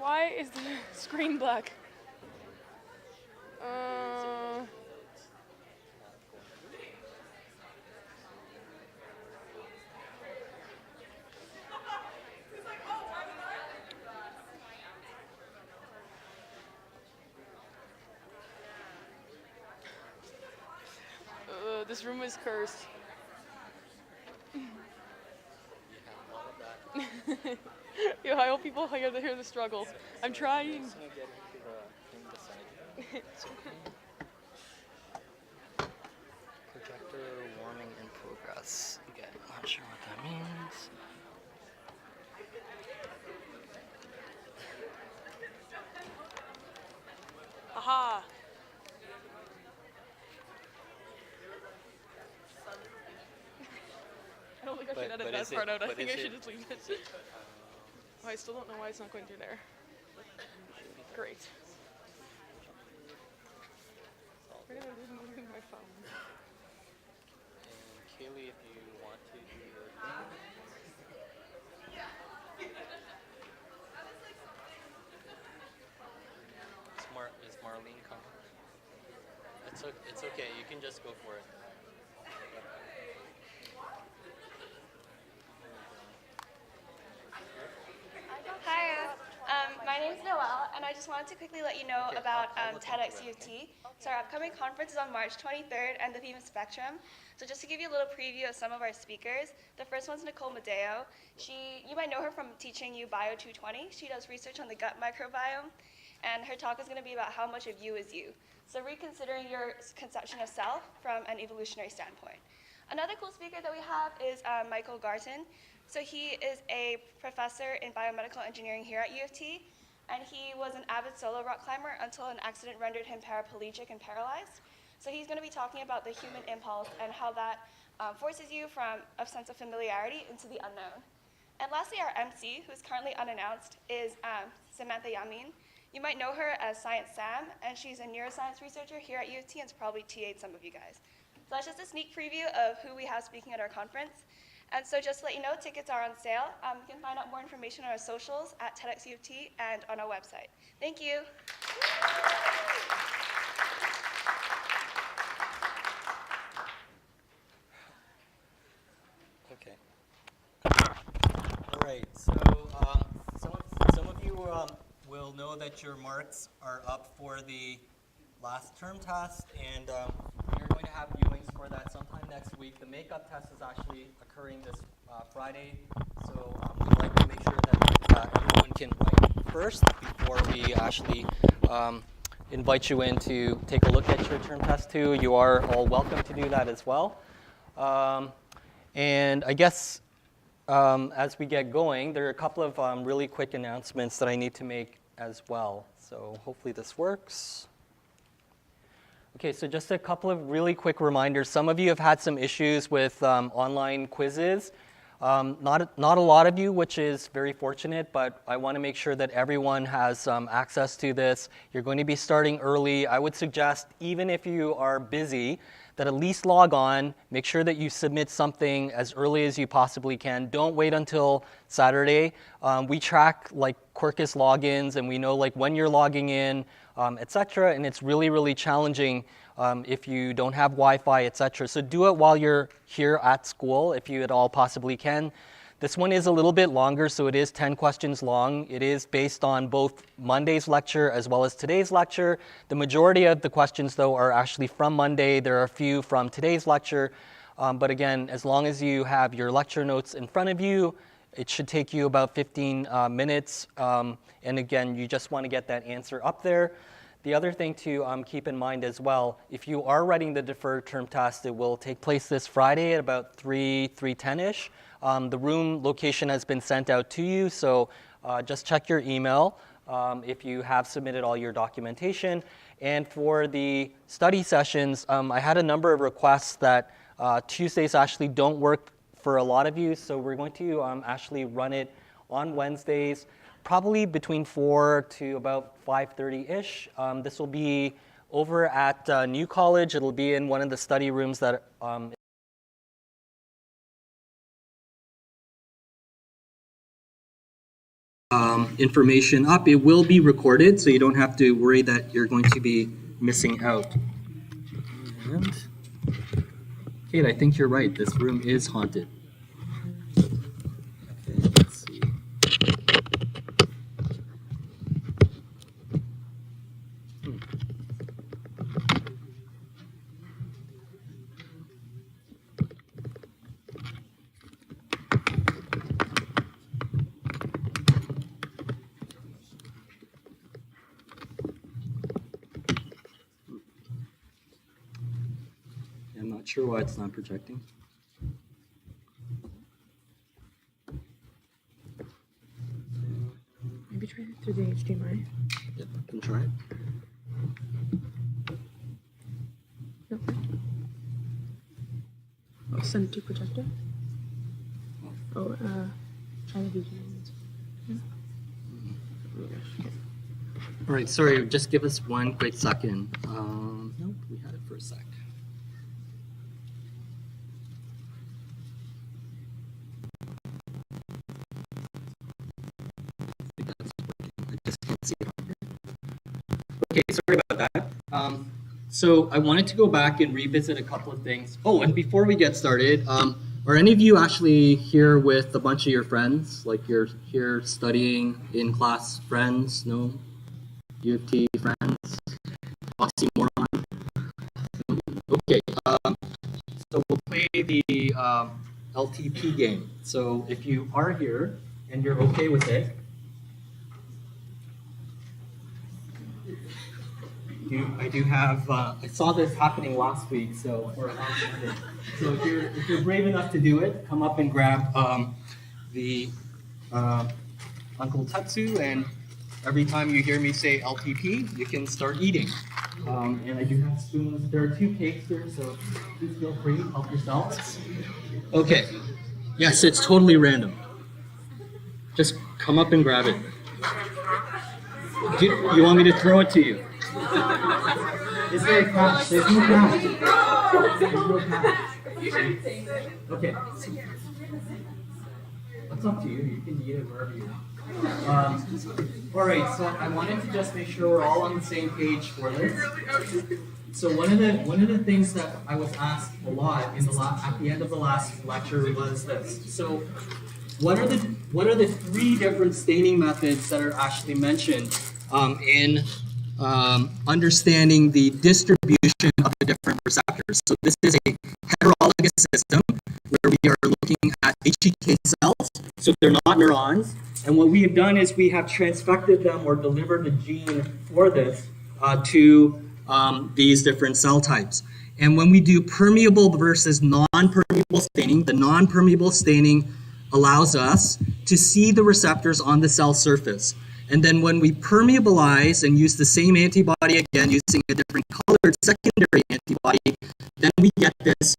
Why is the screen black? This room is cursed. Yo, I hope people hear the struggles. I'm trying. Projector warming in progress. Again, not sure what that means. Aha. I don't think I should edit that part out. I think I should just leave it. Oh, I still don't know why it's not going through there. Great. We're gonna move my phone. And Kaylee, if you want to do your thing. Is Marlene coming? It's okay. You can just go for it. Hi, my name is Noelle, and I just wanted to quickly let you know about TEDx U of T. So our upcoming conference is on March 23rd, and the theme is Spectrum. So just to give you a little preview of some of our speakers, the first one's Nicole Medeo. You might know her from teaching you Bio 220. She does research on the gut microbiome, and her talk is going to be about how much of you is you. So reconsidering your conception of self from an evolutionary standpoint. Another cool speaker that we have is Michael Garton. So he is a professor in biomedical engineering here at U of T, and he was an avid solo rock climber until an accident rendered him paraplegic and paralyzed. So he's going to be talking about the human impulse and how that forces you from a sense of familiarity into the unknown. And lastly, our MC, who's currently unannounced, is Samantha Yamin. You might know her as Science Sam, and she's a neuroscience researcher here at U of T and has probably TA'd some of you guys. So that's just a sneak preview of who we have speaking at our conference. And so just to let you know, tickets are on sale. You can find out more information on our socials at TEDx U of T and on our website. Thank you. Okay. All right. So some of you will know that your marks are up for the last term test, and we are going to have viewings for that sometime next week. The makeup test is actually occurring this Friday, so we'd like to make sure that everyone can write first before we actually invite you in to take a look at your term test too. You are all welcome to do that as well. And I guess as we get going, there are a couple of really quick announcements that I need to make as well. So hopefully this works. Okay, so just a couple of really quick reminders. Some of you have had some issues with online quizzes. Not a lot of you, which is very fortunate, but I want to make sure that everyone has access to this. You're going to be starting early. I would suggest, even if you are busy, that at least log on, make sure that you submit something as early as you possibly can. Don't wait until Saturday. We track like Quirkus logins, and we know like when you're logging in, etc. And it's really, really challenging if you don't have Wi-Fi, etc. So do it while you're here at school, if you at all possibly can. This one is a little bit longer, so it is 10 questions long. It is based on both Monday's lecture as well as today's lecture. The majority of the questions, though, are actually from Monday. There are a few from today's lecture. But again, as long as you have your lecture notes in front of you, it should take you about 15 minutes. And again, you just want to get that answer up there. The other thing to keep in mind as well, if you are writing the deferred term test, it will take place this Friday at about 3:10-ish. The room location has been sent out to you, so just check your email if you have submitted all your documentation. And for the study sessions, I had a number of requests that Tuesdays actually don't work for a lot of you, so we're going to actually run it on Wednesdays, probably between 4 to about 5:30-ish. This will be over at New College. It'll be in one of the study rooms that information up. It will be recorded, so you don't have to worry that you're going to be missing out. And Kate, I think you're right. This room is haunted. Okay, let's see. I'm not sure why it's not projecting. Maybe try it through the HDMI. Yep, I can try it. No. Oh, send to projector. Oh, try the VGA. All right, sorry, just give us one quick second. Nope, we had it for a sec. I think that's working. I just can't see it on here. Okay, sorry about that. So I wanted to go back and revisit a couple of things. Oh, and before we get started, are any of you actually here with a bunch of your friends? Like you're here studying in class friends? No? U of T friends? Oxymoron? Okay, so we'll play the LTP game. So if you are here and you're okay with it, I do have, I saw this happening last week, so if you're brave enough to do it, come up and grab the Uncle Tatsu, and every time you hear me say LTP, you can start eating. And I do have spoons. There are 2 cakes here, so please feel free, help yourselves. Okay, yes, it's totally random. Just come up and grab it. You want me to throw it to you? Is there a cash? There's no cash. There's no cash. Okay. It's up to you. You can eat it wherever you want. All right. So I wanted to just make sure we're all on the same page for this. So one of the things that I was asked a lot in at the end of the last lecture was this. So what are the 3 different staining methods that are actually mentioned in understanding the distribution of the different receptors? So this is a heterologous system where we are looking at HEK cells, so they're not neurons. And what we have done is we have transfected them or delivered the gene for this to these different cell types. And when we do permeable versus non-permeable staining, the non-permeable staining allows us to see the receptors on the cell surface. And then when we permeabilize and use the same antibody again using a different colored secondary antibody, then we get this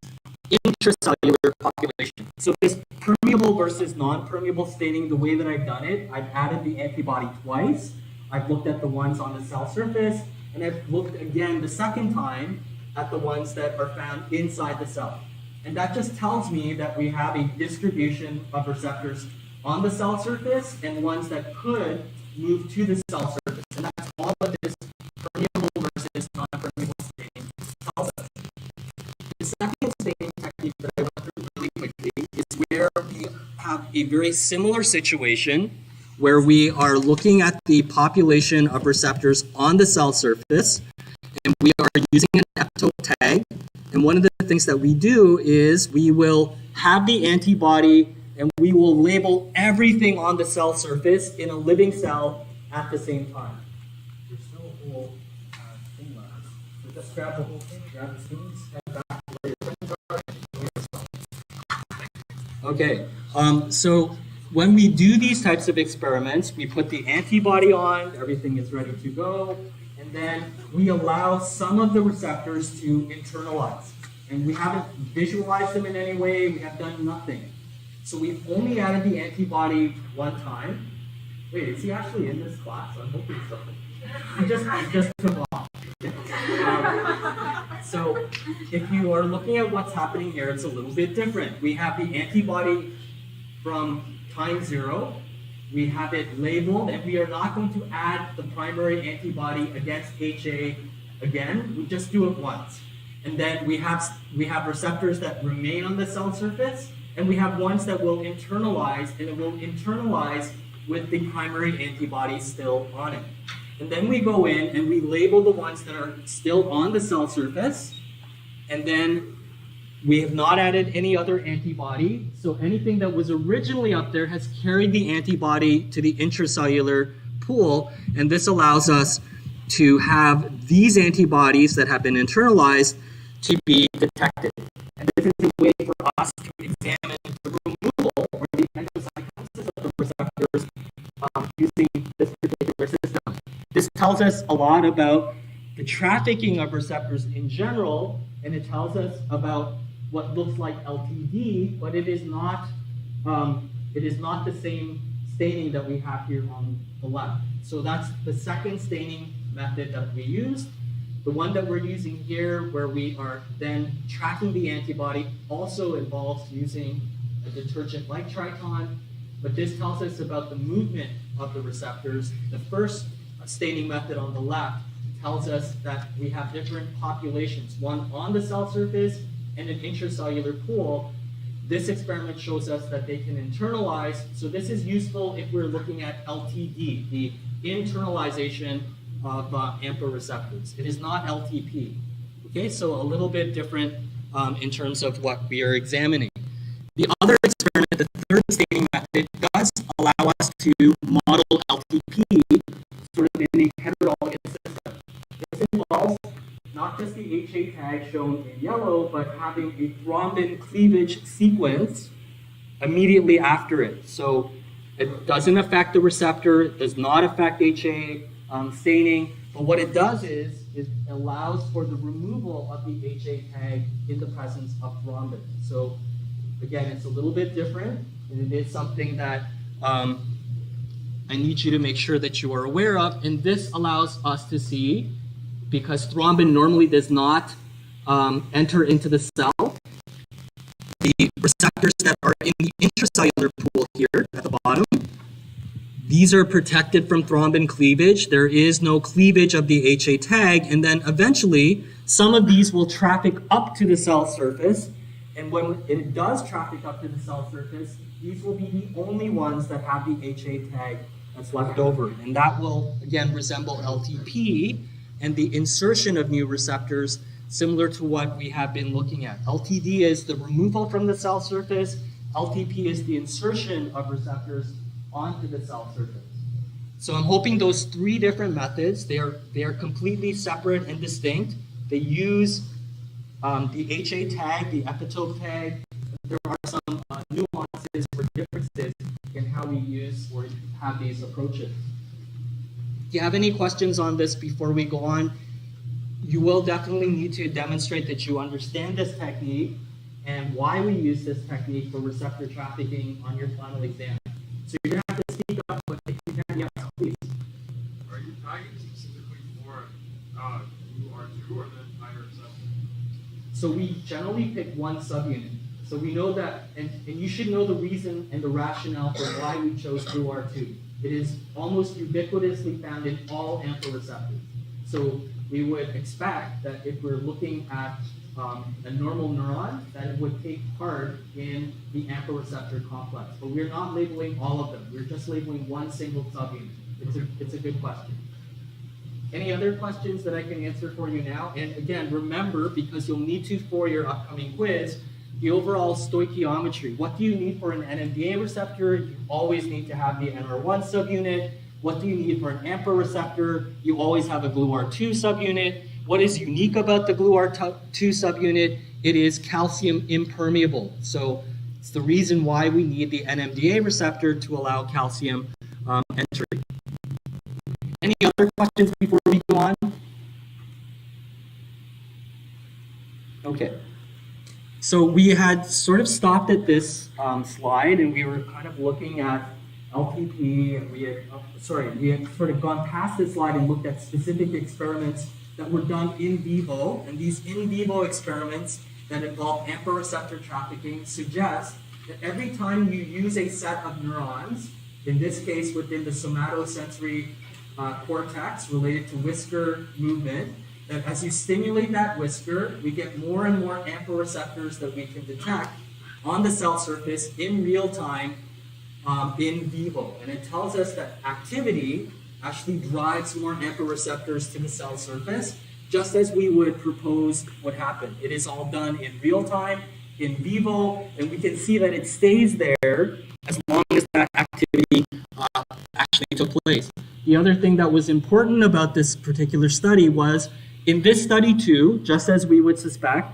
intracellular population. So this permeable versus non-permeable staining, the way that I've done it, I've added the antibody twice. I've looked at the ones on the cell surface, and I've looked again the second time at the ones that are found inside the cell. And that just tells me that we have a distribution of receptors on the cell surface and ones that could move to the cell surface. And that's all of this permeable versus non-permeable staining tells us. The second staining technique that I went through really quickly is where we have a very similar situation where we are looking at the population of receptors on the cell surface, and we are using an epitope tag. And one of the things that we do is we will have the antibody and we will label everything on the cell surface in a living cell at the same time. There's still a whole thing left. So just grab the whole thing, grab the spoons, head back. Okay, so when we do these types of experiments, we put the antibody on, everything is ready to go, and then we allow some of the receptors to internalize. And we haven't visualized them in any way, we have done nothing. So we've only added the antibody one time. Wait, is he actually in this class? I'm hoping so. He just took off. So if you are looking at what's happening here, it's a little bit different. We have the antibody from time 0, we have it labeled, and we are not going to add the primary antibody against HA again. We just do it once. And then we have receptors that remain on the cell surface, and we have ones that will internalize, and it will internalize with the primary antibody still on it. And then we go in and we label the ones that are still on the cell surface, and then we have not added any other antibody, so anything that was originally up there has carried the antibody to the intracellular pool, and this allows us to have these antibodies that have been internalized to be detected. And this is a way for us to examine the removal or the endocytosis of the receptors using this particular system. This tells us a lot about the trafficking of receptors in general, and it tells us about what looks like LTD, but it is not the same staining that we have here on the left. So that's the second staining method that we used. The one that we're using here, where we are then tracking the antibody, also involves using a detergent like Triton, but this tells us about the movement of the receptors. The first staining method on the left tells us that we have different populations, one on the cell surface and an intracellular pool. This experiment shows us that they can internalize, so this is useful if we're looking at LTD, the internalization of AMPA receptors. It is not LTP. Okay, so a little bit different in terms of what we are examining. The other experiment, the third staining method, does allow us to model LTP sort of in a heterologous system. This involves not just the HA tag shown in yellow, but having a thrombin cleavage sequence immediately after it. So it doesn't affect the receptor, it does not affect HA staining, but what it does is it allows for the removal of the HA tag in the presence of thrombin. So again, it's a little bit different, and it is something that I need you to make sure that you are aware of, and this allows us to see, because thrombin normally does not enter into the cell, the receptors that are in the intracellular pool here at the bottom, these are protected from thrombin cleavage. There is no cleavage of the HA tag, and then eventually some of these will traffic up to the cell surface, and when it does traffic up to the cell surface, these will be the only ones that have the HA tag that's left over, and that will again resemble LTP and the insertion of new receptors, similar to what we have been looking at. LTD is the removal from the cell surface, LTP is the insertion of receptors onto the cell surface. So I'm hoping those three different methods, they are completely separate and distinct. They use the HA tag, the epitope tag. There are some nuances or differences in how we use or have these approaches. If you have any questions on this before we go on, you will definitely need to demonstrate that you understand this technique and why we use this technique for receptor trafficking on your final exam. So you're going to have to speak up, but if you can, yes, please. Are you tagging specifically for UR2 or the entire receptor? So we generally pick one subunit. So we know that, and you should know the reason and the rationale for why we chose UR2. It is almost ubiquitously found in all AMPA receptors. So we would expect that if we're looking at a normal neuron, that it would take part in the AMPA receptor complex. But we're not labeling all of them. We're just labeling one single subunit. It's a good question. Any other questions that I can answer for you now? And again, remember, because you'll need to for your upcoming quiz, the overall stoichiometry. What do you need for an NMDA receptor? You always need to have the NR1 subunit. What do you need for an AMPA receptor? You always have a GluR2 subunit. What is unique about the GluR2 subunit? It is calcium impermeable. So it's the reason why we need the NMDA receptor to allow calcium entry. Any other questions before we go on? Okay. So we had sort of stopped at this slide, and we were kind of looking at LTP, and we had sort of gone past this slide and looked at specific experiments that were done in vivo, and these in vivo experiments that involve AMPA receptor trafficking suggest that every time you use a set of neurons in this case within the somatosensory cortex related to whisker movement, that as you stimulate that whisker, we get more and more AMPA receptors that we can detect on the cell surface in real time in vivo. And it tells us that activity actually drives more AMPA receptors to the cell surface, just as we would propose would happen. It is all done in real time, in vivo, and we can see that it stays there as long as that activity actually took place. The other thing that was important about this particular study was, in this study too, just as we would suspect,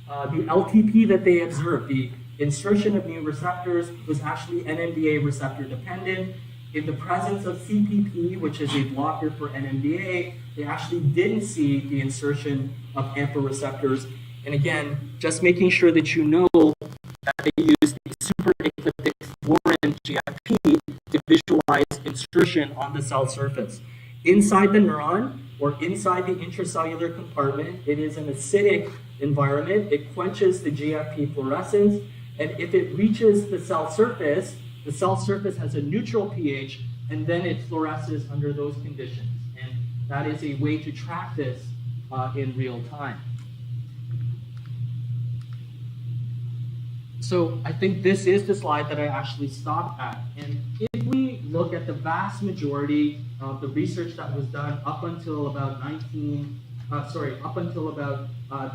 the LTP that they observed, the insertion of new receptors, was actually NMDA receptor dependent. In the presence of CPP, which is a blocker for NMDA, they actually didn't see the insertion of AMPA receptors. And again, just making sure that you know that they use the super-ecliptic fluorine GFP to visualize insertion on the cell surface. Inside the neuron, or inside the intracellular compartment, it is an acidic environment. It quenches the GFP fluorescence, and if it reaches the cell surface has a neutral pH, and then it fluoresces under those conditions. And that is a way to track this in real time. So I think this is the slide that I actually stopped at. And if we look at the vast majority of the research that was done up until about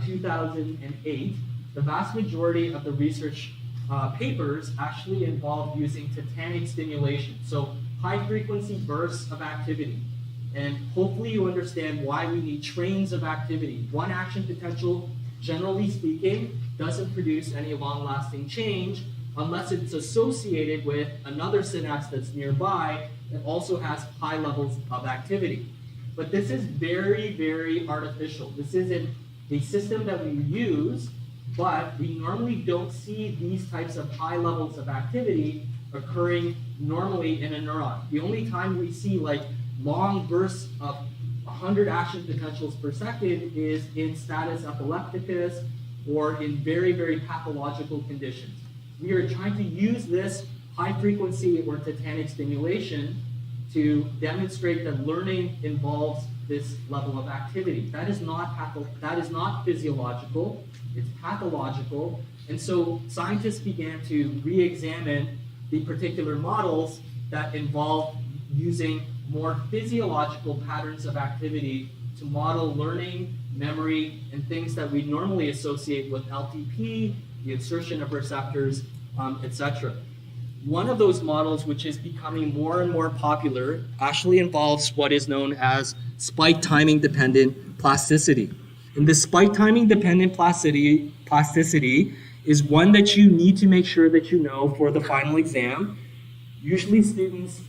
2008, the vast majority of the research papers actually involved using tetanic stimulation, so high-frequency bursts of activity. And hopefully you understand why we need trains of activity. One action potential, generally speaking, doesn't produce any long-lasting change unless it's associated with another synapse that's nearby that also has high levels of activity. But this is very, very artificial. This isn't a system that we use, but we normally don't see these types of high levels of activity occurring normally in a neuron. The only time we see like long bursts of 100 action potentials per second is in status epilepticus or in very, very pathological conditions. We are trying to use this high frequency or tetanic stimulation to demonstrate that learning involves this level of activity. That is not physiological, it's pathological. And so scientists began to re-examine the particular models that involve using more physiological patterns of activity to model learning, memory, and things that we normally associate with LTP, the insertion of receptors, etc. One of those models, which is becoming more and more popular, actually involves what is known as spike timing dependent plasticity. And this spike timing dependent plasticity is one that you need to make sure that you know for the final exam. Usually students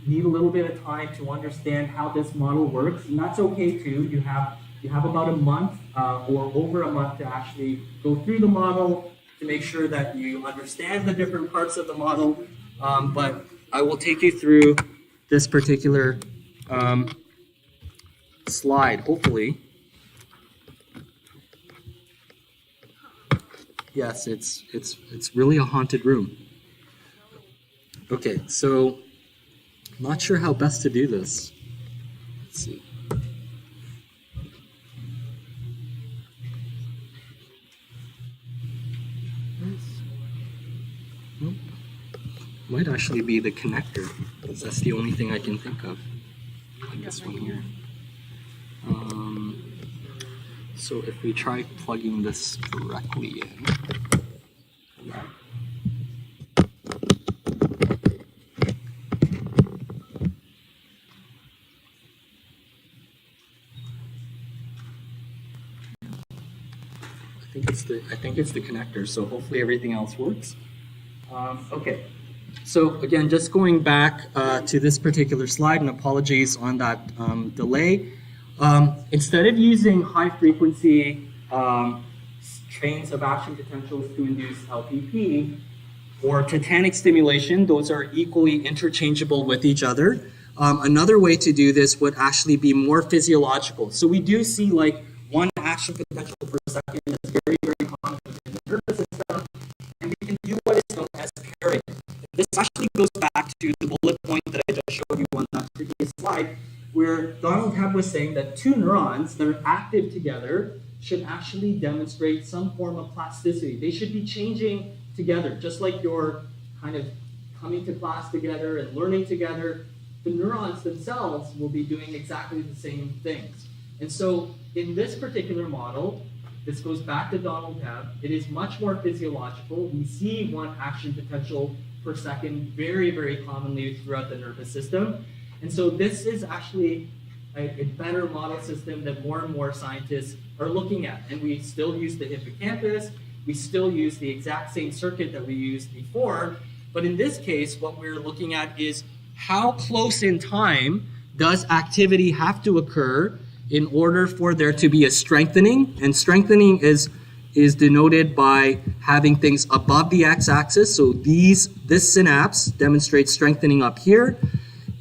need a little bit of time to understand how this model works, and that's okay too. You have about a month or over a month to actually go through the model to make sure that you understand the different parts of the model, but I will take you through this particular slide, hopefully. Yes, it's really a haunted room. Okay, so I'm not sure how best to do this. Let's see. Nope. Might actually be the connector, because that's the only thing I can think of. Like this one here. So if we try plugging this directly in. I think it's the connector, so hopefully everything else works. Okay, so again, just going back to this particular slide, and apologies on that delay. Instead of using high-frequency trains of action potentials to induce LPP or tetanic stimulation, those are equally interchangeable with each other. Another way to do this would actually be more physiological. So we do see like one action potential per second is very, very common in the nervous system, and we can do what is known as pairing. this actually goes back to the bullet point that I just showed you on that previous slide, where Donald Hebb was saying that two neurons that are active together should actually demonstrate some form of plasticity. They should be changing together, just like you're kind of coming to class together and learning together. The neurons themselves will be doing exactly the same things. And so in this particular model, this goes back to Donald Hebb, it is much more physiological. We see one action potential per second very, very commonly throughout the nervous system. And so this is actually a better model system that more and more scientists are looking at. And we still use the hippocampus, we still use the exact same circuit that we used before, but in this case, what we're looking at is how close in time does activity have to occur in order for there to be a strengthening. And strengthening is denoted by having things above the x-axis. So this synapse demonstrates strengthening up here,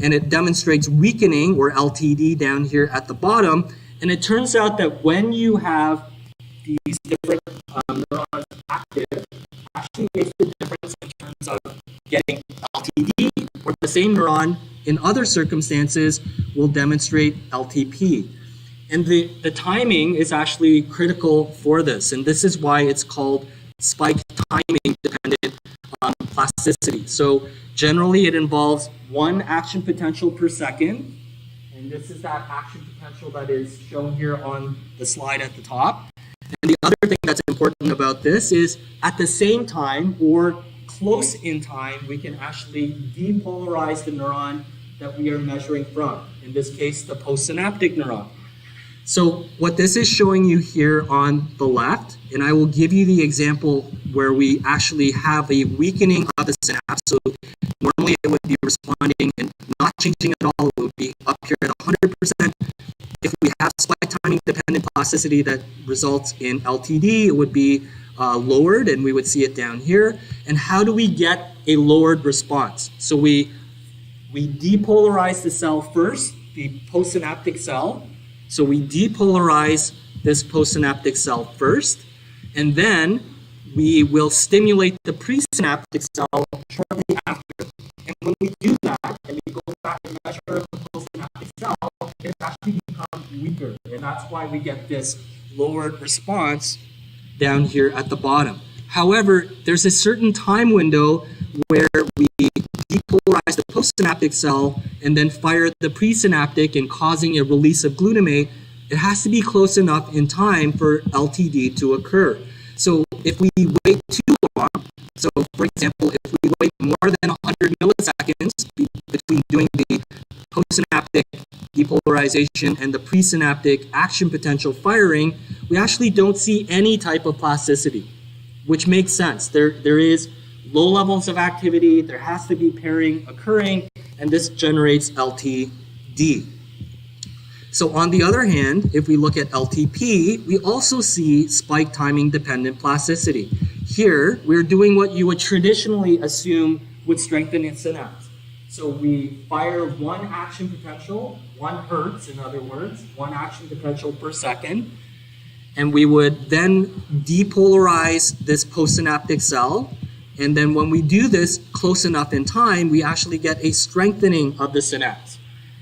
and it demonstrates weakening, or LTD, down here at the bottom. And it turns out that when you have these different neurons active, actually makes the difference in terms of getting LTD, or the same neuron in other circumstances will demonstrate LTP. And the timing is actually critical for this, and this is why it's called spike timing dependent plasticity. So generally it involves one action potential per second, and this is that action potential that is shown here on the slide at the top. And the other thing that's important about this is at the same time, or close in time, we can actually depolarize the neuron that we are measuring from, in this case the postsynaptic neuron. So what this is showing you here on the left, and I will give you the example where we actually have a weakening of the synapse. So normally it would be responding and not changing at all. It would be up here at 100%. If we have spike timing dependent plasticity that results in LTD, it would be lowered, and we would see it down here. And how do we get a lowered response? So we depolarize the cell first, the postsynaptic cell. So we depolarize this postsynaptic cell first, and then we will stimulate the presynaptic cell shortly after. And when we do that, and we go back and measure the postsynaptic cell, it actually becomes weaker. And that's why we get this lowered response down here at the bottom. However, there's a certain time window where we depolarize the postsynaptic cell and then fire the presynaptic and causing a release of glutamate. It has to be close enough in time for LTD to occur. So if we wait too long, so for example, if we wait more than 100 milliseconds between doing the postsynaptic depolarization and the presynaptic action potential firing, we actually don't see any type of plasticity, which makes sense. There is low levels of activity, there has to be pairing occurring, and this generates LTD. So on the other hand, if we look at LTP, we also see spike timing dependent plasticity. Here, we're doing what you would traditionally assume would strengthen a synapse. So we fire one action potential, 1 hertz in other words, one action potential per second, and we would then depolarize this postsynaptic cell. And then when we do this close enough in time, we actually get a strengthening of the synapse.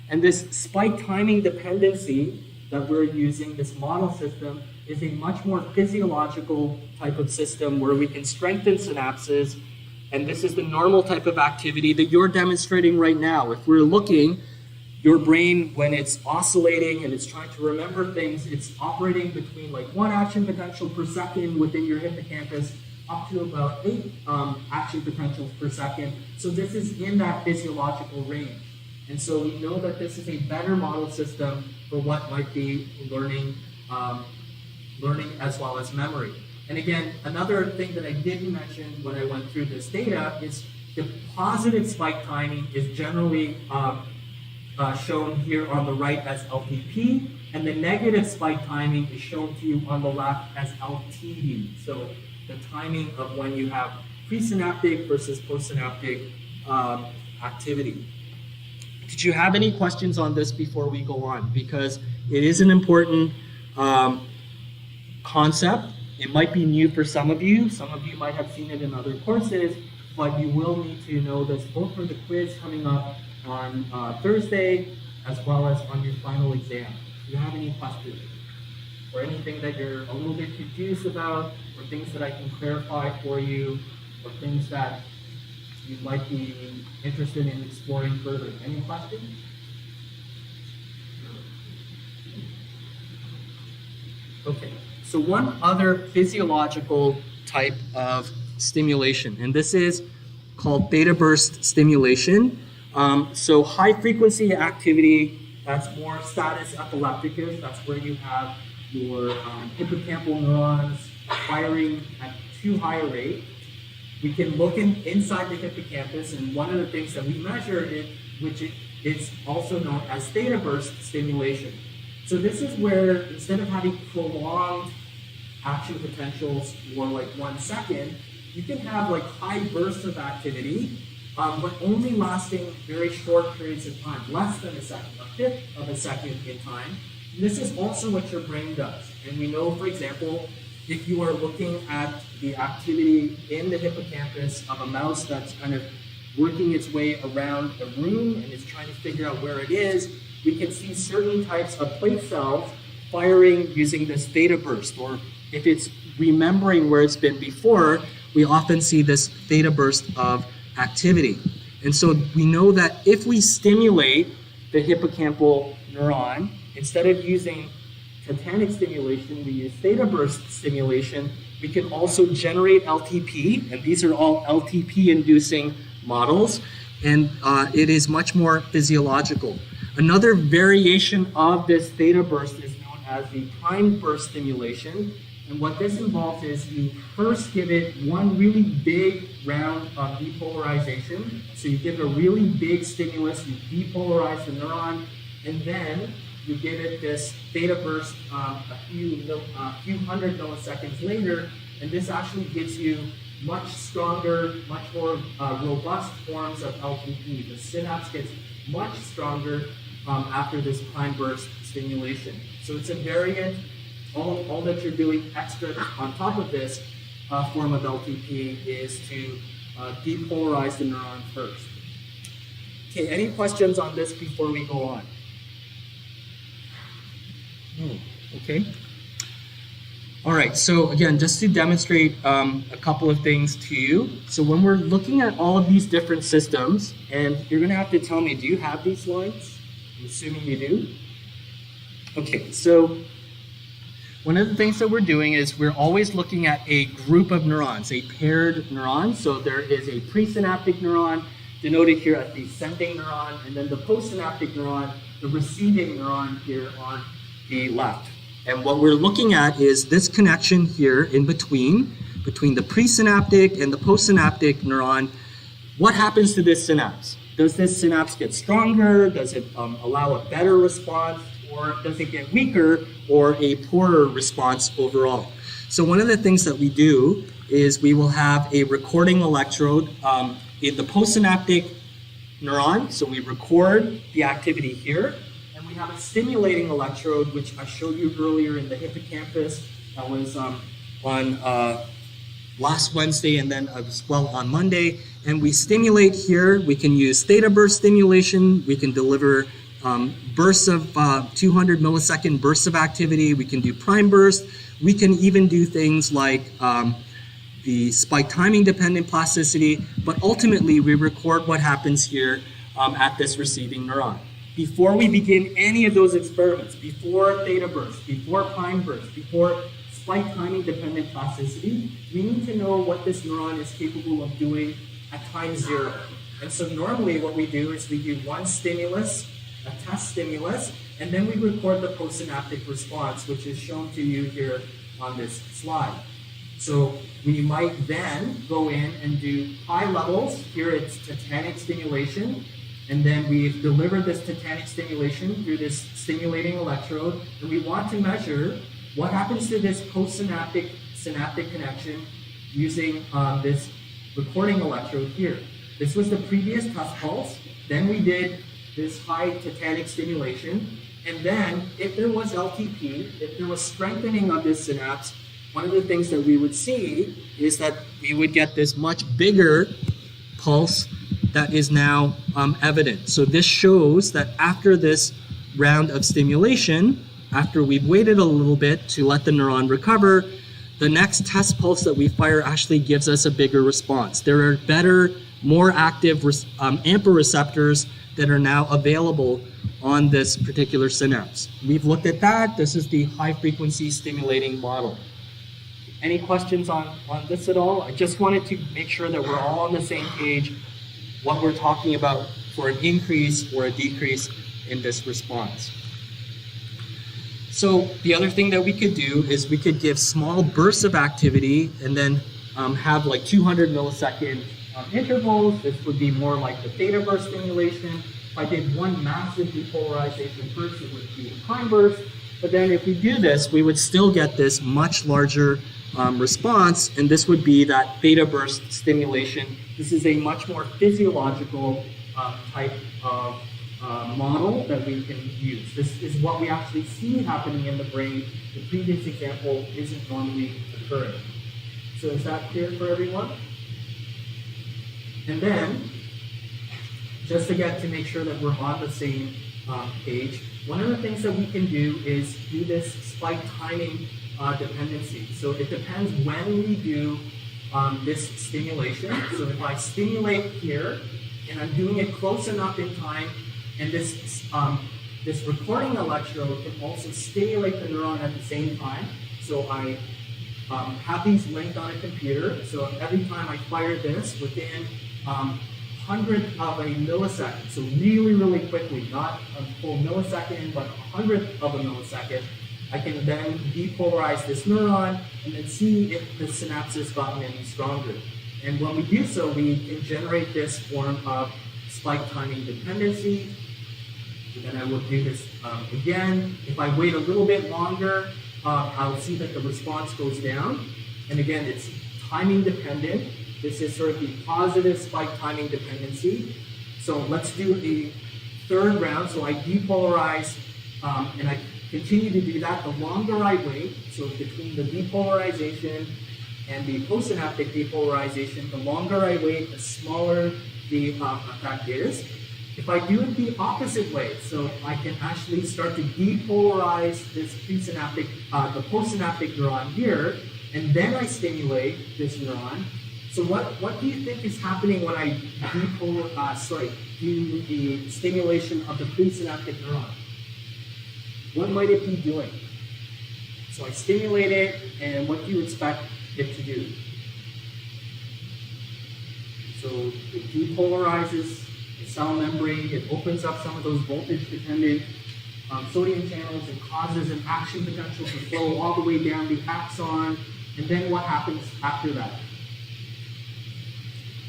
And this spike timing dependency that we're using, this model system, is a much more physiological type of system where we can strengthen synapses. And this is the normal type of activity that you're demonstrating right now. If we're looking, your brain, when it's oscillating and it's trying to remember things, it's operating between like 1 action potential per second within your hippocampus up to about 8 action potentials per second. So this is in that physiological range. And so we know that this is a better model system for what might be learning as well as memory. And again, another thing that I didn't mention when I went through this data is the positive spike timing is generally shown here on the right as LTP, and the negative spike timing is shown to you on the left as LTD. So the timing of when you have presynaptic versus postsynaptic activity. Did you have any questions on this before we go on? Because it is an important concept. It might be new for some of you. Some of you might have seen it in other courses. but you will need to know this both for the quiz coming up on Thursday, as well as on your final exam. Do you have any questions? Or anything that you're a little bit confused about, or things that I can clarify for you, or things that you might be interested in exploring further? Any questions? Okay, so one other physiological type of stimulation, and this is called theta burst stimulation. So high frequency activity, that's more status epilepticus, that's where you have your hippocampal neurons firing at too high a rate. We can look inside the hippocampus, and one of the things that we measure is also known as theta burst stimulation. So this is where instead of having prolonged action potentials for like 1 second, you can have like high bursts of activity, but only lasting very short periods of time, less than a second, a fifth of a second in time. This is also what your brain does. And we know, for example, if you are looking at the activity in the hippocampus of a mouse that's kind of working its way around a room and is trying to figure out where it is, we can see certain types of plate cells firing using this theta burst. Or if it's remembering where it's been before, we often see this theta burst of activity. And so we know that if we stimulate the hippocampal neuron, instead of using tetanic stimulation, we use theta burst stimulation. We can also generate LTP, and these are all LTP-inducing models, and it is much more physiological. Another variation of this theta burst is known as the prime burst stimulation, and what this involves is you first give it one really big round of depolarization. So you give it a really big stimulus, you depolarize the neuron, and then you give it this theta burst a few hundred milliseconds later, and this actually gives you much stronger, much more robust forms of LTP. The synapse gets much stronger after this prime burst stimulation. So it's a variant. All that you're doing extra on top of this form of LTP is to depolarize the neuron first. Okay, any questions on this before we go on? Okay. All right, so again, just to demonstrate a couple of things to you. So when we're looking at all of these different systems, and you're gonna have to tell me, do you have these slides? I'm assuming you do. Okay, so one of the things that we're doing is we're always looking at a group of neurons, a paired neuron. So there is a presynaptic neuron, denoted here as the sending neuron, and then the postsynaptic neuron, the receiving neuron here on the left. And what we're looking at is this connection here in between the presynaptic and the postsynaptic neuron. What happens to this synapse? Does this synapse get stronger? Does it allow a better response? Or does it get weaker or a poorer response overall? So one of the things that we do is we will have a recording electrode in the postsynaptic neuron. So we record the activity here. And we have a stimulating electrode, which I showed you earlier in the hippocampus. That was on last Wednesday and then as well on Monday. And we stimulate here. We can use theta burst stimulation. We can deliver bursts of 200 millisecond bursts of activity. We can do prime burst. We can even do things like the spike timing dependent plasticity, but ultimately we record what happens here at this receiving neuron. Before we begin any of those experiments, before theta burst, before prime burst, before spike timing dependent plasticity, we need to know what this neuron is capable of doing at time 0. And so normally what we do is we do one stimulus, a test stimulus, and then we record the postsynaptic response, which is shown to you here on this slide. So we might then go in and do high levels. Here it's tetanic stimulation, and then we've delivered this tetanic stimulation through this stimulating electrode, and we want to measure what happens to this postsynaptic synaptic connection using this recording electrode here. This was the previous test pulse. Then we did this high tetanic stimulation, and then if there was LTP, if there was strengthening of this synapse, one of the things that we would see is that we would get this much bigger pulse that is now evident. So this shows that after this round of stimulation, after we've waited a little bit to let the neuron recover, the next test pulse that we fire actually gives us a bigger response. There are better, more active AMPA receptors that are now available on this particular synapse. We've looked at that. This is the high frequency stimulating model. Any questions on this at all? I just wanted to make sure that we're all on the same page, what we're talking about for an increase or a decrease in this response. So the other thing that we could do is we could give small bursts of activity and then have like 200 millisecond intervals. This would be more like the theta burst stimulation. If I did one massive depolarization burst, it would be a prime burst. But then if we do this, we would still get this much larger response, and this would be that theta burst stimulation. This is a much more physiological type of model that we can use. This is what we actually see happening in the brain. The previous example isn't normally occurring. So is that clear for everyone? And then, just again to make sure that we're on the same page, one of the things that we can do is do this spike timing dependency. So it depends when we do this stimulation. So if I stimulate here, and I'm doing it close enough in time, and this recording electrode can also stimulate the neuron at the same time. So I have these linked on a computer. So every time I fire this within 100th of a millisecond, so really, really quickly, not a full millisecond, but 100th of a millisecond, I can then depolarize this neuron and then see if the synapse has gotten any stronger. And when we do so, we can generate this form of spike timing dependency. And then I will do this again. If I wait a little bit longer, I'll see that the response goes down. And again, it's timing dependent. This is sort of the positive spike timing dependency. So let's do a third round. So I depolarize, and I continue to do that. The longer I wait, so between the depolarization and the postsynaptic depolarization, the longer I wait, the smaller the effect is. If I do it the opposite way, so I can actually start to depolarize this presynaptic, the postsynaptic neuron here, and then I stimulate this neuron. So what do you think is happening when I do the stimulation of the presynaptic neuron? What might it be doing? So I stimulate it, and what do you expect it to do? So it depolarizes the cell membrane, it opens up some of those voltage-dependent sodium channels, and causes an action potential to flow all the way down the axon, and then what happens after that?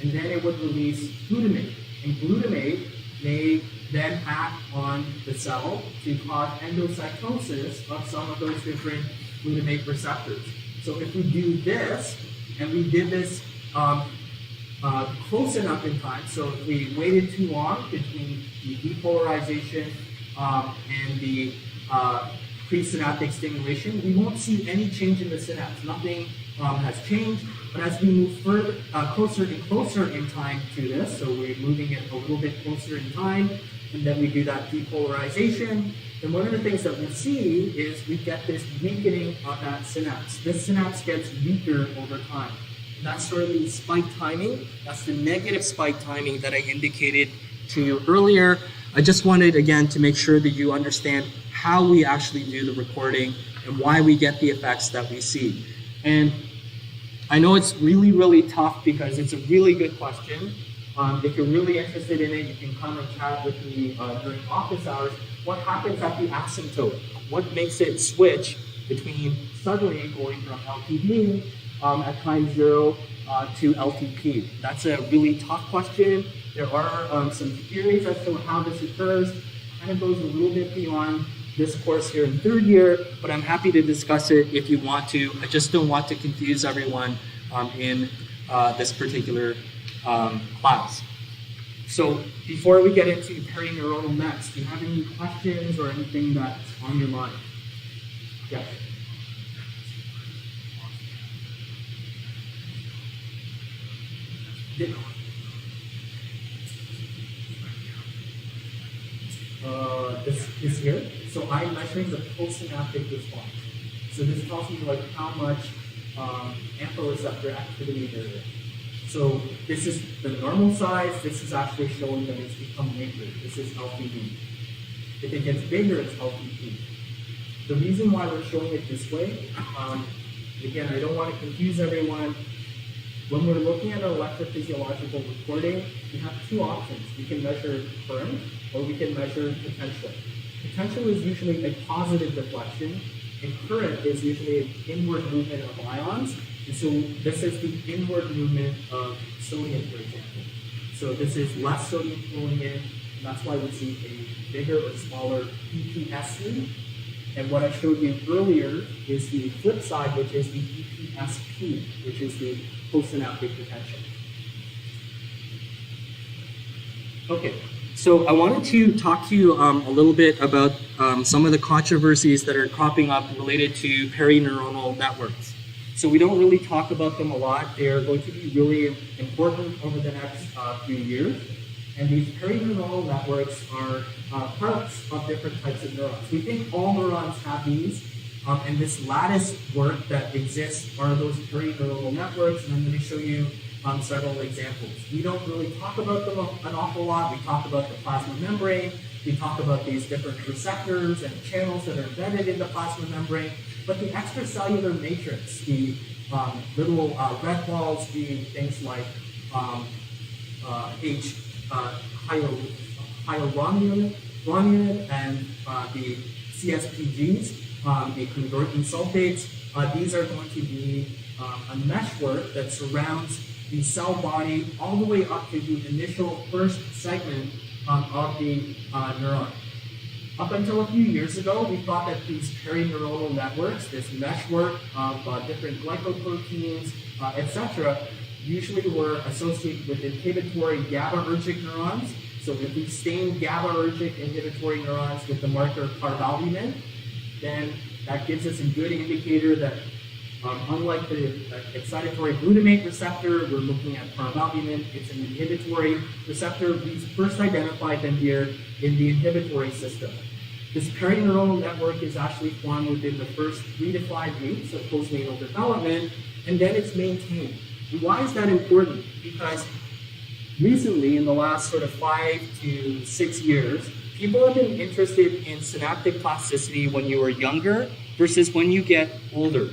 And then it would release glutamate, and glutamate may then act on the cell to cause endocytosis of some of those different glutamate receptors. So if we do this, and we did this close enough in time, so if we waited too long between the depolarization and the presynaptic stimulation, we won't see any change in the synapse. Nothing has changed. But as we move further, closer and closer in time to this, so we're moving it a little bit closer in time, and then we do that depolarization, then one of the things that we see is we get this weakening of that synapse. This synapse gets weaker over time. And that's sort of the spike timing. That's the negative spike timing that I indicated to you earlier. I just wanted, again, to make sure that you understand how we actually do the recording and why we get the effects that we see. And I know it's really, really tough because it's a really good question. If you're really interested in it, you can come and chat with me during office hours. What happens at the asymptote? What makes it switch between suddenly going from LTD at time 0 to LTP? That's a really tough question. There are some theories as to how this occurs. It kind of goes a little bit beyond this course here in third year, but I'm happy to discuss it if you want to. I just don't want to confuse everyone in this particular class. So before we get into perineuronal nets, do you have any questions or anything that's on your mind? Yes. is here. So I'm measuring the postsynaptic response. So this tells me like how much amphoreceptor activity there is. So this is the normal size. This is actually showing that it's become weaker. This is LPD. If it gets bigger, it's LPP. The reason why we're showing it this way, again, I don't want to confuse everyone. When we're looking at an electrophysiological recording, we have two options. We can measure current or we can measure potential. Potential is usually a positive deflection, and current is usually an inward movement of ions. And so this is the inward movement of sodium, for example. So this is less sodium flowing in, and that's why we see a bigger or smaller EPSC. And what I showed you earlier is the flip side, which is the EPSP, which is the postsynaptic potential. Okay, so I wanted to talk to you a little bit about some of the controversies that are cropping up related to perineuronal networks. So we don't really talk about them a lot. They are going to be really important over the next few years. And these perineuronal networks are parts of different types of neurons. We think all neurons have these, and this lattice work that exists are those perineuronal networks, and I'm going to show you several examples. We don't really talk about them an awful lot. We talk about the plasma membrane. We talk about these different receptors and channels that are embedded in the plasma membrane. But the extracellular matrix, the little red balls being things like hyaluronan and the CSPGs, the chondroitin sulfates, these are going to be a meshwork that surrounds the cell body all the way up to the initial first segment of the neuron. Up until a few years ago, we thought that these perineuronal networks, this meshwork of different glycoproteins, etc., usually were associated with inhibitory GABAergic neurons. So if we stain GABAergic inhibitory neurons with the marker parvalbumin, then that gives us a good indicator that unlike the excitatory glutamate receptor, we're looking at parvalbumin. It's an inhibitory receptor. We first identified them here in the inhibitory system. This perineuronal network is actually formed within the first 3 to 5 weeks of postnatal development, and then it's maintained. And why is that important? Because recently, in the last sort of 5 to 6 years, people have been interested in synaptic plasticity when you are younger versus when you get older.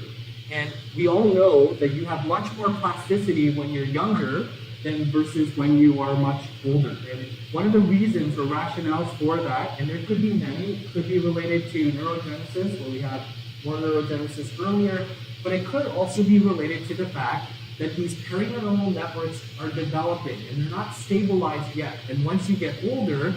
And we all know that you have much more plasticity when you're younger than versus when you are much older. And one of the reasons or rationales for that, and there could be many, could be related to neurogenesis, where we have more neurogenesis earlier, but it could also be related to the fact that these perineuronal networks are developing and they're not stabilized yet. And once you get older,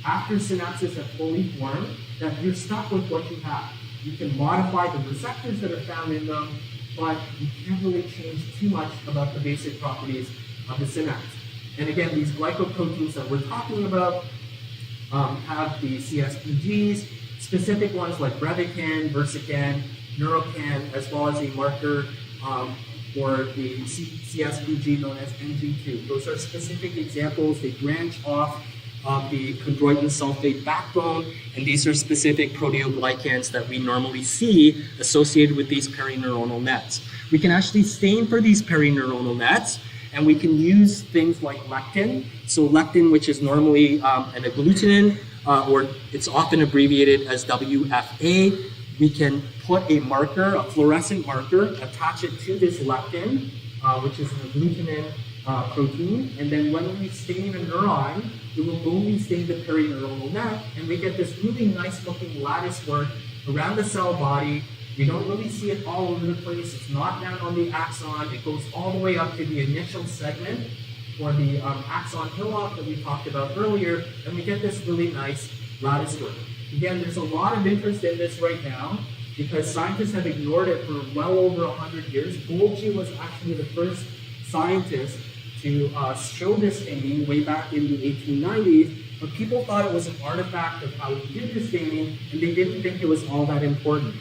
after synapses have fully formed, that you're stuck with what you have. You can modify the receptors that are found in them, but you can't really change too much about the basic properties of the synapse. And again, these glycoproteins that we're talking about have the CSPGs, specific ones like brevican, versican, neurocan, as well as a marker for the CSPG known as NG2. Those are specific examples. They branch off of the chondroitin sulfate backbone, and these are specific proteoglycans that we normally see associated with these perineuronal nets. We can actually stain for these perineuronal nets, and we can use things like lectin. So lectin, which is normally an agglutinin, or it's often abbreviated as WFA, we can put a marker, a fluorescent marker, attach it to this lectin, which is an agglutinin protein, and then when we stain a neuron, we will only stain the perineuronal net, and we get this really nice looking lattice work around the cell body. We don't really see it all over the place. It's not down on the axon. It goes all the way up to the initial segment or the axon hillock that we talked about earlier, and we get this really nice lattice work. Again, there's a lot of interest in this right now because scientists have ignored it for well over 100 years. Golgi was actually the first scientist to show this staining way back in the 1890s, but people thought it was an artifact of how he did the staining, and they didn't think it was all that important.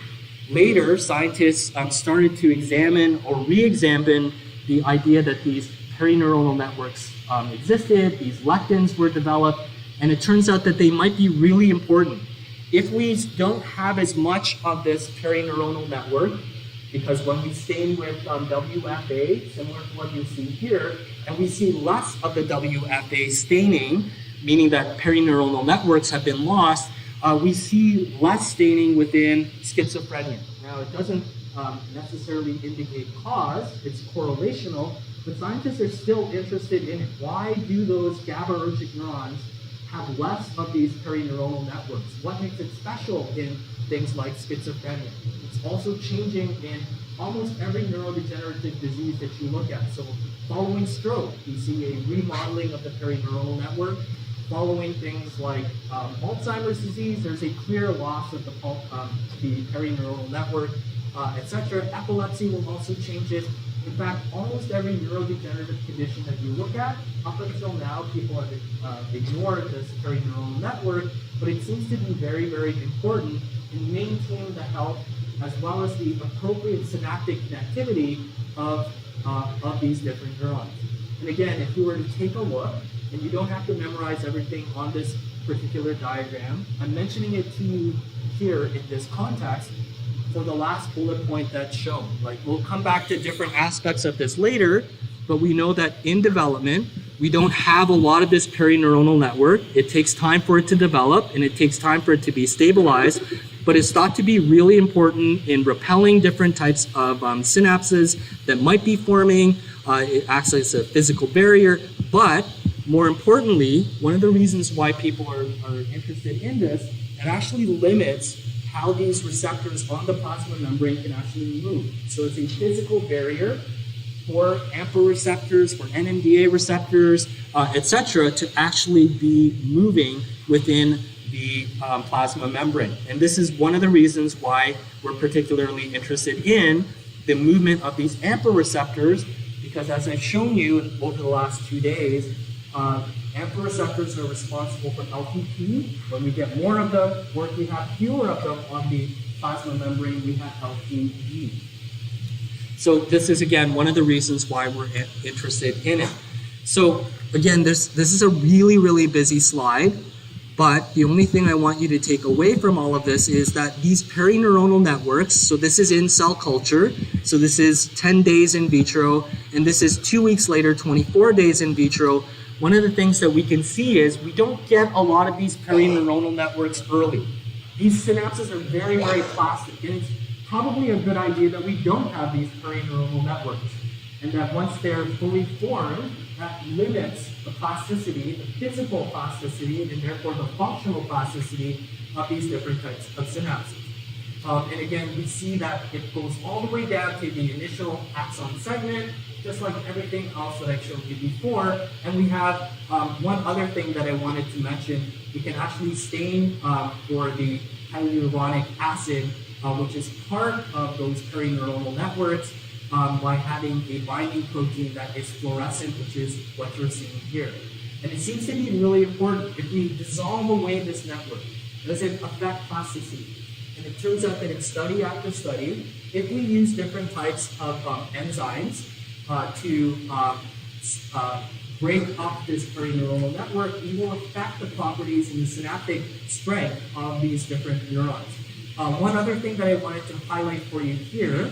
Later, scientists started to examine or re-examine the idea that these perineuronal networks existed, these lectins were developed, And it turns out that they might be really important. If we don't have as much of this perineuronal network, because when we stain with WFA, similar to what you see here, and we see less of the WFA staining, meaning that perineuronal networks have been lost, we see less staining within schizophrenia. Now, it doesn't necessarily indicate cause, it's correlational, but scientists are still interested in it. Why do those GABAergic neurons have less of these perineuronal networks? What makes it special in things like schizophrenia? It's also changing in almost every neurodegenerative disease that you look at. So following stroke, you see a remodeling of the perineural network. Following things like Alzheimer's disease, there's a clear loss of the perineural network, etc. Epilepsy will also change it. In fact, almost every neurodegenerative condition that you look at, up until now, people have ignored this perineural network, but it seems to be very, very important in maintaining the health as well as the appropriate synaptic connectivity of these different neurons. And again, if you were to take a look, and you don't have to memorize everything on this particular diagram, I'm mentioning it to you here in this context for the last bullet point that's shown. Like, we'll come back to different aspects of this later, but we know that in development, we don't have a lot of this perineuronal network. It takes time for it to develop, and it takes time for it to be stabilized, but it's thought to be really important in repelling different types of synapses that might be forming. It acts as a physical barrier, but more importantly, one of the reasons why people are interested in this, it actually limits how these receptors on the plasma membrane can actually move. So it's a physical barrier for AMPA receptors, for NMDA receptors, etc., to actually be moving within the plasma membrane. And this is one of the reasons why we're particularly interested in the movement of these AMPA receptors, because as I've shown you over the last 2 days, AMPA receptors are responsible for LPP. When we get more of them, or if we have fewer of them on the plasma membrane, we have LPG. So this is, again, one of the reasons why we're interested in it. So again, this is a really, really busy slide, but the only thing I want you to take away from all of this is that these perineuronal networks, so this is in cell culture, so this is 10 days in vitro, and this is 2 weeks later, 24 days in vitro. One of the things that we can see is we don't get a lot of these perineuronal networks early. These synapses are very, very plastic, and it's probably a good idea that we don't have these perineuronal networks, and that once they're fully formed, that limits the plasticity, the physical plasticity, and therefore the functional plasticity of these different types of synapses. And again, we see that it goes all the way down to the initial axon segment, just like everything else that I showed you before. And we have one other thing that I wanted to mention. We can actually stain for the hyaluronic acid, which is part of those perineuronal networks, by having a binding protein that is fluorescent, which is what you're seeing here. And it seems to be really important. If we dissolve away this network, does it affect plasticity? And it turns out that in study after study, if we use different types of enzymes to break up this perineuronal network, we will affect the properties and the synaptic strength of these different neurons. One other thing that I wanted to highlight for you here,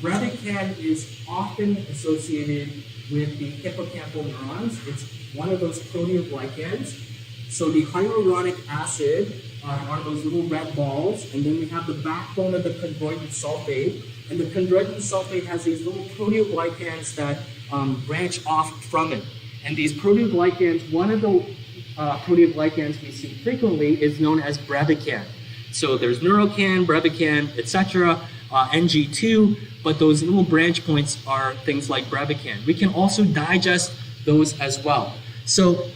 brevican is often associated with the hippocampal neurons. It's one of those proteoglycans. So the hyaluronic acid are those little red balls, and then we have the backbone of the chondroitin sulfate, and the chondroitin sulfate has these little proteoglycans that branch off from it. And these proteoglycans, one of the proteoglycans we see frequently is known as brevican. So there's neurocan, brevican, etc., NG2, but those little branch points are things like brevican. We can also digest those as well. So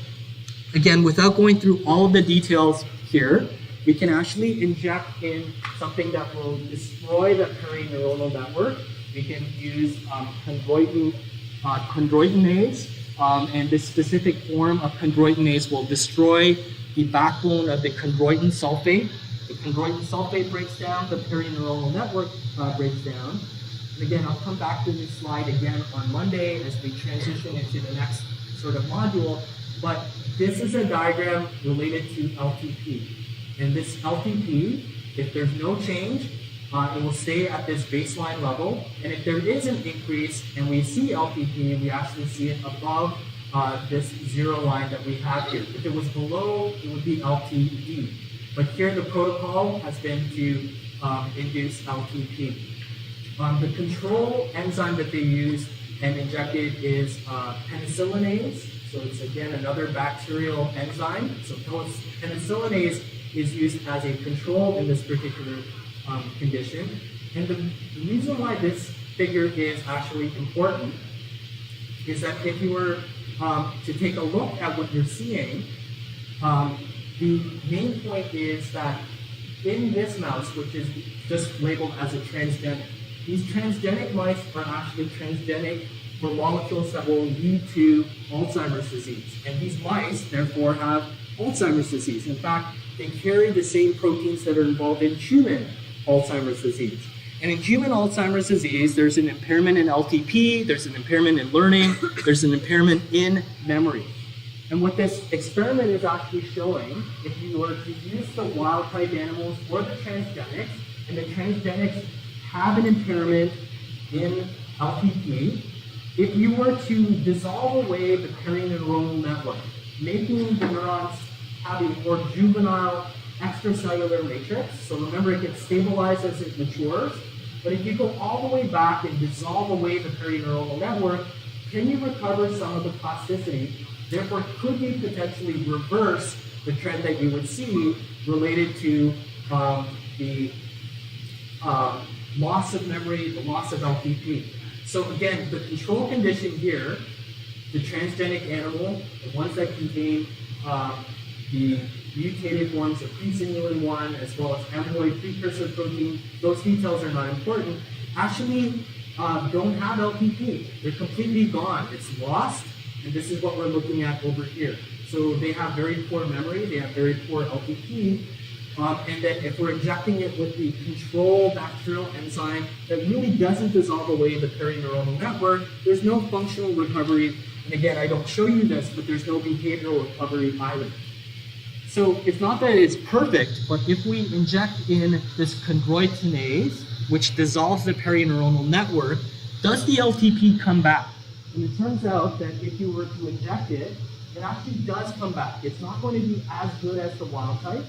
again, without going through all of the details here, we can actually inject in something that will destroy the perineuronal network. We can use chondroitinase, and this specific form of chondroitinase will destroy the backbone of the chondroitin sulfate. The chondroitin sulfate breaks down, the perineuronal network breaks down. And again, I'll come back to this slide again on Monday as we transition into the next sort of module. But this is a diagram related to LTP. And this LTP, if there's no change, it will stay at this baseline level. And if there is an increase and we see LTP, we actually see it above this 0 line that we have here. If it was below, it would be LTD. But here the protocol has been to induce LTP. The control enzyme that they used and injected is penicillinase. So it's again another bacterial enzyme. So penicillinase is used as a control in this particular condition. And the reason why this figure is actually important is that if you were to take a look at what you're seeing, the main point is that in this mouse, which is just labeled as a transgenic, these transgenic mice are actually transgenic for molecules that will lead to Alzheimer's disease. And these mice, therefore, have Alzheimer's disease. In fact, they carry the same proteins that are involved in human Alzheimer's disease. And in human Alzheimer's disease, there's an impairment in LTP, there's an impairment in learning, there's an impairment in memory. And what this experiment is actually showing, if you were to use the wild-type animals for the transgenics, and the transgenics have an impairment in LTP, if you were to dissolve away the perineuronal network, making the neurons have a more juvenile extracellular matrix, so remember it gets stabilized as it matures, but if you go all the way back and dissolve away the perineuronal network, can you recover some of the plasticity? Therefore, could you potentially reverse the trend that you would see related to the loss of memory, the loss of LTP? So again, the control condition here, the transgenic animal, the ones that contain the mutated forms of presignaling 1 as well as amyloid precursor protein, those details are not important, actually don't have LTP. They're completely gone. It's lost, and this is what we're looking at over here. So they have very poor memory, they have very poor LTP, and then if we're injecting it with the control bacterial enzyme that really doesn't dissolve away the perineuronal network, there's no functional recovery. And again, I don't show you this, but there's no behavioral recovery either. So it's not that it's perfect, but if we inject in this chondroitinase, which dissolves the perineuronal network, does the LTP come back? And it turns out that if you were to inject it, it actually does come back. It's not going to be as good as the wild type.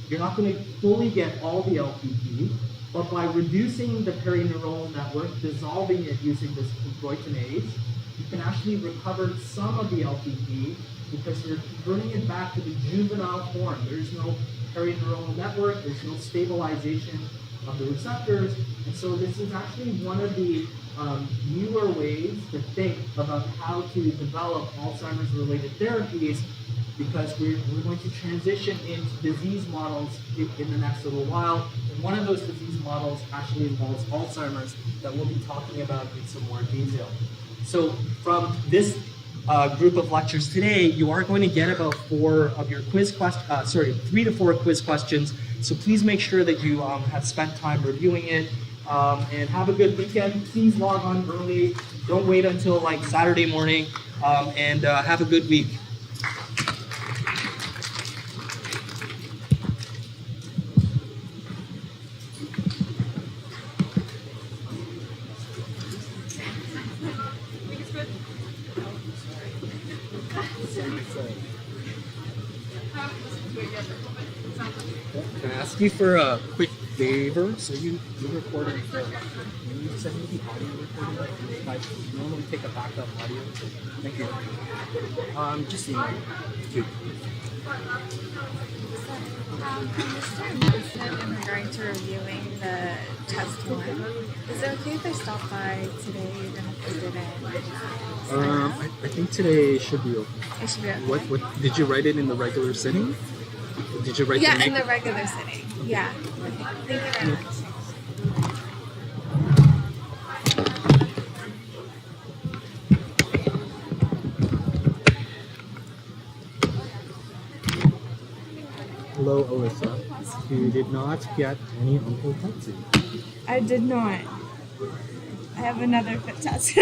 You're not going to fully get all the LTP, but by reducing the perineuronal network, dissolving it using this chondroitinase, you can actually recover some of the LTP because you're converting it back to the juvenile form. There's no perineuronal network, there's no stabilization of the receptors, and so this is actually one of the newer ways to think about how to develop Alzheimer's-related therapies, because we're going to transition into disease models in the next little while. And one of those disease models actually involves Alzheimer's that we'll be talking about in some more detail. So from this group of lectures today, you are going to get about 3 to 4 quiz questions. So please make sure that you have spent time reviewing it. And have a good weekend. Please log on early. Don't wait until like Saturday morning. And have a good week. Can I ask you for a quick favor? So you recorded for, can you send me the audio recording? I normally take a backup audio. Thank you. Just email me. In regard to reviewing the test one, is it okay if I stop by today even if we didn't? I think today should be okay. It should be okay. What did you write it in the regular sitting? Did you write in the regular sitting. Yeah. Okay. Thank you very much. Hello, Alyssa. You did not get any Uncle Tetsu. I did not. I have another fit test.